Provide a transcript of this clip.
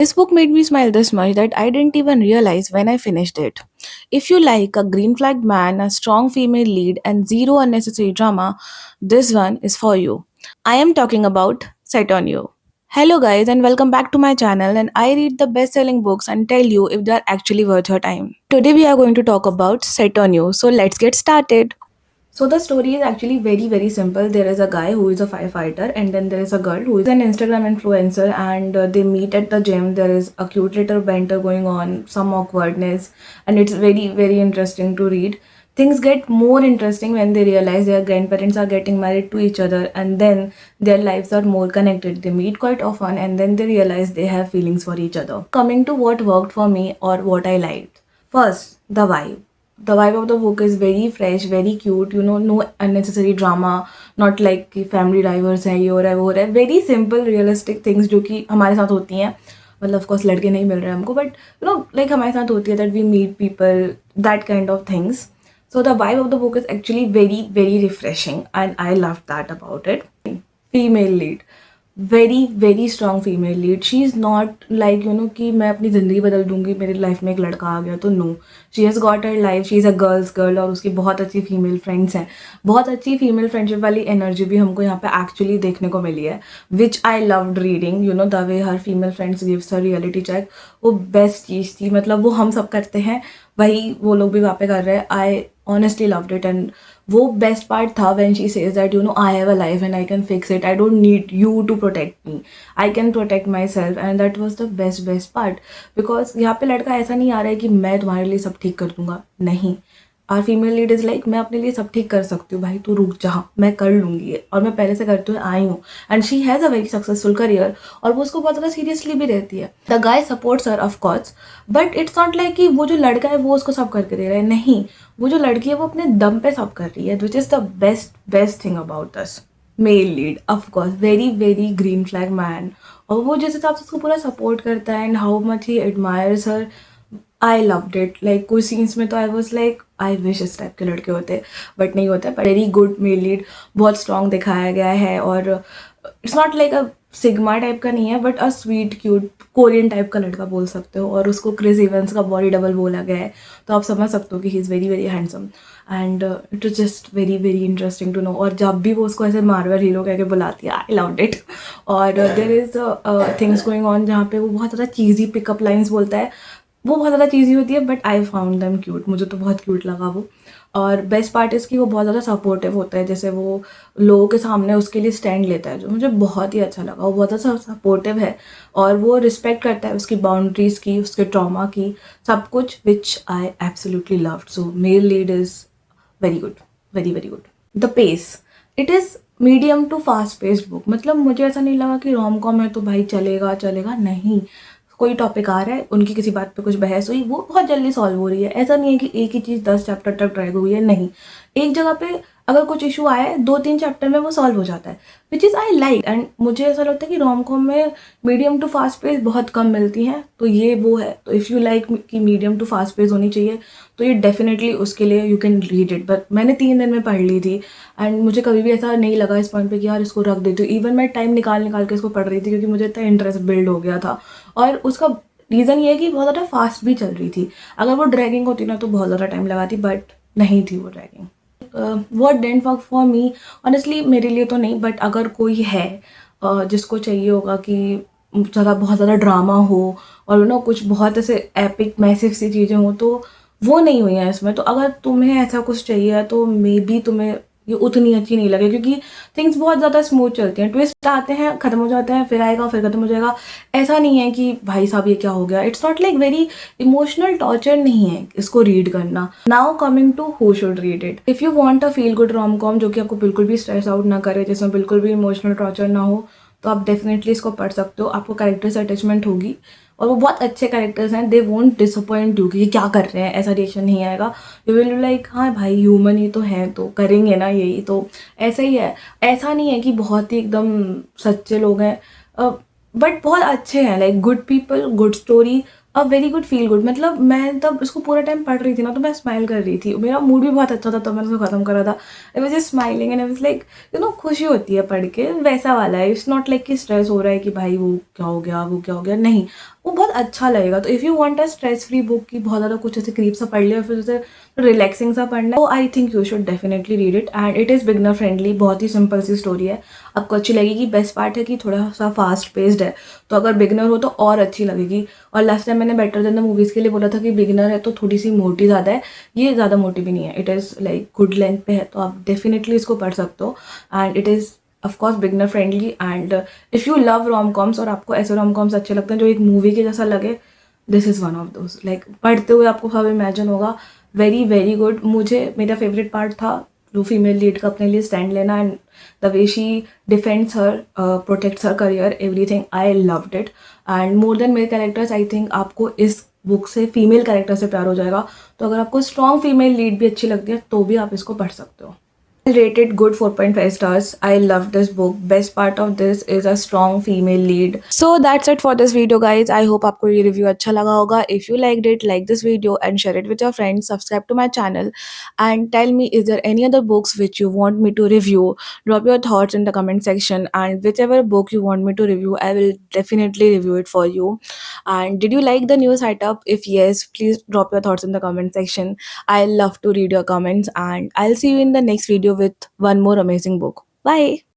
This book made me smile this much that I didn't even realize when I finished it. If you like a green flagged man, a strong female lead, and zero unnecessary drama, this one is for you. I am talking about Set on You. Hello, guys, and welcome back to my channel. And I read the best selling books and tell you if they are actually worth your time. Today, we are going to talk about Set on You. So, let's get started. So the story is actually very simple. There is a guy who is a firefighter, and then there is a girl who is an Instagram influencer, and they meet at the gym. There is a cute little banter going on, some awkwardness, and it's very interesting to read. Things get more interesting when they realize their grandparents are getting married to each other, and then their lives are more connected. They meet quite often, and then they realize they have feelings for each other. Coming to what worked for me or what I liked. First, the vibe of the book is very fresh, very cute, no unnecessary drama, not like कि family drivers हैं, ये हो रहा है वो हो रहा है. Very simple realistic things जो कि हमारे साथ होती हैं. मतलब of course लड़के नहीं मिल रहे हमको, but like हमारे साथ होती है that we meet people, that kind of things. So the vibe of the book is actually very refreshing, and I loved that about it. Female lead, very strong female lead. She is not like कि मैं अपनी ज़िंदगी बदल दूंगी मेरी life में एक लड़का आ गया तो. No, she has got her life. She is a girls girl, और उसकी बहुत अच्छी फीमेल फ्रेंड्स हैं. बहुत अच्छी फीमेल फ्रेंडशिप वाली एनर्जी भी हमको यहाँ पे एक्चुअली देखने को मिली है, which I loved reading. The way her female friends gives her reality check, वो बेस्ट चीज़ थी. मतलब वो हम सब करते हैं, वही वो लोग भी वहाँ पे कर रहे हैं. आई honestly loved it. And वो best part था when she says that I have a life and I can fix it. I don't need you to protect me. I can protect myself. And that was the best part. Because यहाँ पे लड़का ऐसा नहीं आ रहा है कि मैं तुम्हारे लिए सब ठीक कर दूंगा. नहीं, our female lead is like मैं अपने लिए सब ठीक कर सकती हूँ भाई, तू रुक जा, मैं कर लूँगी, और मैं पहले से करते हुए आई हूँ. And she has a very successful career, और वो उसको बहुत ज़्यादा सीरियसली भी रहती है. The guy supports her of course, but it's not like कि वो जो लड़का है वो उसको सब करके दे रहा है. नहीं, वो जो लड़की है वो अपने दम पे सब कर रही है, which is the best thing about this. Male lead of course very green flag man, और वो जिस हिसाब से उसको पूरा सपोर्ट करता है and how much he admires her. I loved it. Like कुछ सीन्स में तो I was like I wish इस टाइप के लड़के होते, बट नहीं होते. But very good male lead, बहुत स्ट्रॉन्ग दिखाया गया है. और it's not like a sigma type का नहीं है, but a sweet cute Korean type का लड़का बोल सकते हो. और उसको क्रिस इवेंस का बॉडी डबल बोला गया है, तो आप समझ सकते हो कि he is very handsome. And it is just very interesting to know. और जब भी वो उसको ऐसे मार्वल हीरो कह के बुलाती है, आई लव्ड इट. और there is things going on जहाँ पे वो बहुत ज़्यादा चीज़ी पिकअप लाइन्स बोलता है. वो बहुत ज़्यादा चीज़ी होती है, but I found them cute. मुझे तो बहुत क्यूट लगा वो. और बेस्ट पार्ट इज़ कि वो बहुत ज़्यादा सपोर्टिव होता है. जैसे वो लोगों के सामने उसके लिए स्टैंड लेता है, जो मुझे बहुत ही अच्छा लगा. वो बहुत ज़्यादा सपोर्टिव है, और वो रिस्पेक्ट करता है उसकी बाउंड्रीज़ की, उसके ट्रॉमा की, सब कुछ, which I absolutely loved. So male lead is very good, very good. The pace, it is medium to fast paced book. मतलब मुझे ऐसा नहीं लगा कि रोम कॉम है तो भाई चलेगा. नहीं, कोई टॉपिक आ रहा है, उनकी किसी बात पे कुछ बहस हुई, वो बहुत जल्दी सॉल्व हो रही है. ऐसा नहीं है कि एक ही चीज़ 10 चैप्टर तक ड्रैग हुई है. नहीं, एक जगह पे अगर कुछ इशू आया है 2-3 चैप्टर में वो सॉल्व हो जाता है, which is I like. And मुझे ऐसा लगता है कि रोम कॉम में मीडियम टू फास्ट पेस बहुत कम मिलती हैं, तो ये वो है. तो इफ़ यू लाइक कि मीडियम टू फास्ट पेस होनी चाहिए, तो ये डेफिनेटली उसके लिए you can read it. But मैंने 3 दिन में पढ़ ली थी, एंड मुझे कभी भी ऐसा नहीं लगा इस पॉइंट पे कि यार इसको रख देती हूँ. इवन मैं टाइम निकाल के इसको पढ़ रही थी, क्योंकि मुझे इतना इंटरेस्ट बिल्ड हो गया था. और उसका रीज़न ये है कि बहुत ज़्यादा फास्ट भी चल रही थी. अगर वो ड्रैगिंग होती ना तो बहुत ज़्यादा टाइम लगाती, बट नहीं थी वो dragging. What didn't work for me, honestly मेरे लिए तो नहीं, बट अगर कोई है जिसको चाहिए होगा कि बहुत ज़्यादा ड्रामा हो, और कुछ बहुत ऐसे एपिक मैसिव सी चीज़ें हो, तो वो नहीं हुई हैं इसमें. तो अगर तुम्हें ऐसा कुछ चाहिए तो मे बी तुम्हें ये उतनी अच्छी नहीं लगे, क्योंकि थिंग्स बहुत ज़्यादा स्मूथ चलती हैं. ट्विस्ट आते हैं, ख़त्म हो जाते हैं, फिर आएगा, फिर ख़त्म हो जाएगा. ऐसा नहीं है कि भाई साहब ये क्या हो गया. It's not like very emotional torture नहीं है इसको रीड करना. Now coming to who should read it. If you want a feel good rom com जो कि आपको बिल्कुल भी स्ट्रेस आउट ना करे, जिसमें बिल्कुल भी इमोशनल टॉर्चर ना हो, तो आप डेफिनेटली इसको पढ़ सकते हो. आपको कैरेक्टर से अटैचमेंट होगी, और वो बहुत अच्छे कैरेक्टर्स हैं. दे वोंट डिसअपॉइंट यू कि क्या कर रहे हैं, ऐसा रिएक्शन नहीं आएगा. यू विल लाइक हाँ भाई ह्यूमन ही तो है, तो करेंगे ना यही, तो ऐसा ही है. ऐसा नहीं है कि बहुत ही एकदम सच्चे लोग हैं, बट बहुत अच्छे हैं. Like good people, good story, a very good feel good, मतलब मैं तब उसको पूरा टाइम पढ़ रही थी ना, तो मैं स्माइल कर रही थी, मेरा मूड भी बहुत अच्छा था, तो मैंने उसको खत्म करा था। I was just smiling and I was like, खुशी होती है पढ़ के, वैसा वाला है। इट्स नॉट लाइक कि स्ट्रेस हो रहा है कि भाई वो क्या हो गया, वो क्या हो गया, नहीं। वो बहुत अच्छा लगेगा। तो if you want a stress free book की बहुत ज़्यादा कुछ ऐसे क्रीप सा पढ़ लिया, फिर उसे रिलैक्सिंग सा पढ़ना है, तो I think you should definitely read it, and it is beginner friendly. बहुत ही सिंपल सी स्टोरी है, आपको अच्छी लगेगी। बेस्ट पार्ट है कि थोड़ा सा फास्ट पेस्ड है, तो अगर बिगनर हो तो और अच्छी लगेगी। और लास्ट टाइम मैंने बेटर देन द मूवीज़ के लिए बोला था कि बिगिनर है तो थोड़ी सी मोटी ज़्यादा है, ये ज़्यादा मोटी भी नहीं है, it is like good length पे है, तो आप डेफिनेटली इसको पढ़ सकते हो। And it is of course beginner friendly, and if you love rom coms और आपको ऐसे रोम कॉम्स अच्छे लगते हैं जो एक मूवी के जैसा लगे, this is one of those. Like पढ़ते हुए आपको सब इमेजिन होगा। Very very good. मुझे मेरा फेवरेट पार्ट था जो फीमेल लीड का अपने लिए स्टैंड लेना, and the way she defends her, protects her career, everything, I loved it. And more then male characters, I think आपको इस बुक से फीमेल कैरेक्टर से प्यार हो जाएगा। तो अगर आपको स्ट्रॉन्ग फीमेल लीड भी अच्छी लगती है तो भी आप इसको पढ़ सकते हो। Rated good 4.5 stars. I love this book. Best part of this is a strong female lead. So that's it for this video, guys. I hope आपको ये review अच्छा लगा होगा. If you liked it, like this video and share it with your friends. Subscribe to my channel and tell me, is there any other books which you want me to review? Drop your thoughts in the comment section, and whichever book you want me to review, I will definitely review it for you. And did you like the new setup? If yes, please drop your thoughts in the comment section. I love to read your comments, and I'll see you in the next video with one more amazing book. Bye.